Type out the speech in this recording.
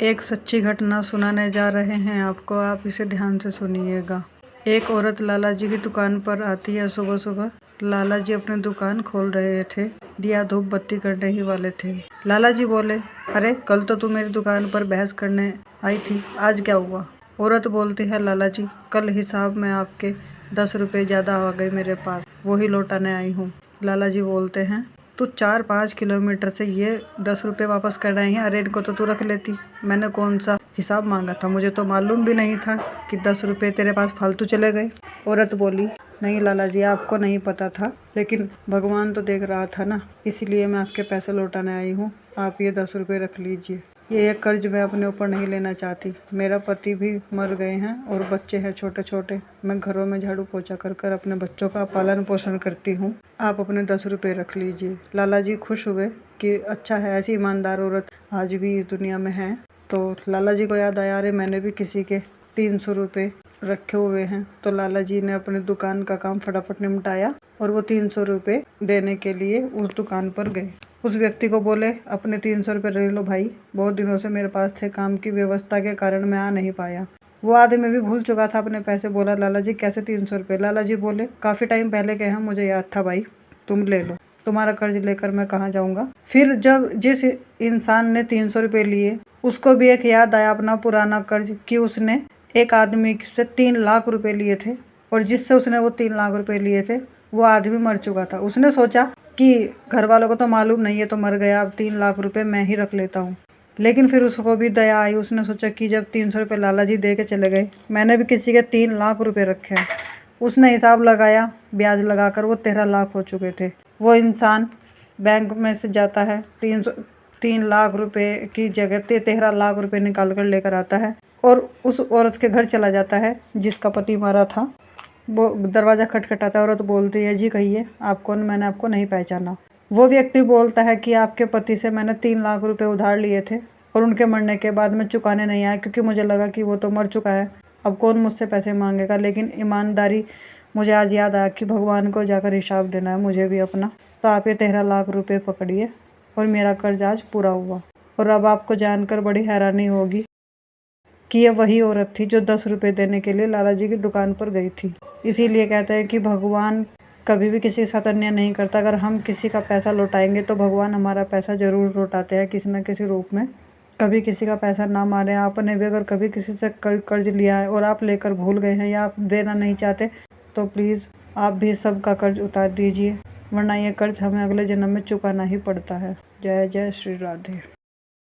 एक सच्ची घटना सुनाने जा रहे हैं आपको, आप इसे ध्यान से सुनिएगा। एक औरत लाला जी की दुकान पर आती है सुबह सुबह। लाला जी अपनी दुकान खोल रहे थे, दिया धूप बत्ती करने ही वाले थे। लाला जी बोले, अरे कल तो तू मेरी दुकान पर बहस करने आई थी, आज क्या हुआ? औरत बोलती है, लाला जी कल हिसाब में आपके 10 रुपये ज़्यादा आ गए मेरे पास, वही लौटाने आई हूँ। लाला जी बोलते हैं, तू 4-5 किलोमीटर से ये 10 रुपये वापस करना ही है, अरे इनको तो तू रख लेती। मैंने कौन सा हिसाब मांगा था, मुझे तो मालूम भी नहीं था कि 10 रुपये तेरे पास फालतू चले गए। औरत बोली, नहीं लाला जी आपको नहीं पता था, लेकिन भगवान तो देख रहा था ना, इसीलिए मैं आपके पैसे लौटाने आई हूँ। आप ये 10 रुपये रख लीजिए। ये एक कर्ज मैं अपने ऊपर नहीं लेना चाहती। मेरा पति भी मर गए हैं और बच्चे हैं छोटे छोटे। मैं घरों में झाड़ू पोछा कर कर अपने बच्चों का पालन पोषण करती हूँ। आप अपने 10 रुपये रख लीजिए। लाला जी खुश हुए कि अच्छा है, ऐसी ईमानदार औरत आज भी इस दुनिया में है। तो लाला जी को याद आया, अरे मैंने भी किसी के 300 रुपये रखे हुए हैं। तो लाला जी ने अपनी दुकान का काम फटाफट निपटाया और वो 300 रुपये देने के लिए उस दुकान पर गए। उस व्यक्ति को बोले, अपने 300 रुपये ले लो भाई, बहुत दिनों से मेरे पास थे, काम की व्यवस्था के कारण मैं आ नहीं पाया। वो आदमी भी भूल चुका था अपने पैसे। बोला, लाला जी कैसे 300 रुपये? लाला जी बोले, काफ़ी टाइम पहले गए हैं, मुझे याद था भाई, तुम ले लो, तुम्हारा कर्ज लेकर मैं कहाँ जाऊँगा। फिर जब जिस इंसान ने 300 रुपये लिए, उसको भी एक याद आया अपना पुराना कर्ज, कि उसने एक आदमी से 3 लाख रुपए लिए थे और जिससे उसने वो 3 लाख रुपए लिए थे वो आदमी मर चुका था। उसने सोचा कि घर वालों को तो मालूम नहीं है, तो मर गया, अब 3 लाख रुपए मैं ही रख लेता हूँ। लेकिन फिर उसको भी दया आई। उसने सोचा कि जब 300 रुपये लाला जी दे के चले गए, मैंने भी किसी के 3 लाख रुपए रखे हैं। उसने हिसाब लगाया, ब्याज लगाकर वो 13 लाख हो चुके थे। वो इंसान बैंक में से जाता है, 3 लाख रुपए की जगह 13 लाख रुपए निकाल कर लेकर आता है और उस औरत के घर चला जाता है जिसका पति मरा था। वो दरवाज़ा खटखटाता है, औरत बोलती है, जी कहिए आप कौन? मैंने आपको नहीं पहचाना। वो व्यक्ति बोलता है कि आपके पति से मैंने 3 लाख रुपए उधार लिए थे और उनके मरने के बाद मैं चुकाने नहीं आया, क्योंकि मुझे लगा कि वो तो मर चुका है, अब कौन मुझसे पैसे मांगेगा। लेकिन ईमानदारी मुझे आज याद आया कि भगवान को जाकर हिसाब देना है मुझे भी अपना। तो आप ये 13 लाख रुपये पकड़िए और मेरा कर्ज आज पूरा हुआ। और अब आपको जानकर बड़ी हैरानी होगी कि ये वही औरत थी जो 10 रुपये देने के लिए लाला जी की दुकान पर गई थी। इसीलिए कहते हैं कि भगवान कभी भी किसी के साथ अन्याय नहीं करता। अगर हम किसी का पैसा लौटाएंगे तो भगवान हमारा पैसा ज़रूर लौटाते हैं किसी न किसी रूप में। कभी किसी का पैसा ना मारे। आपने भी अगर कभी किसी से कर्ज लिया है और आप लेकर भूल गए हैं या आप देना नहीं चाहते, तो प्लीज़ आप भी सबका कर्ज उतार दीजिए, वरना ये कर्ज हमें अगले जन्म में चुकाना ही पड़ता है। जय जय श्री राधे।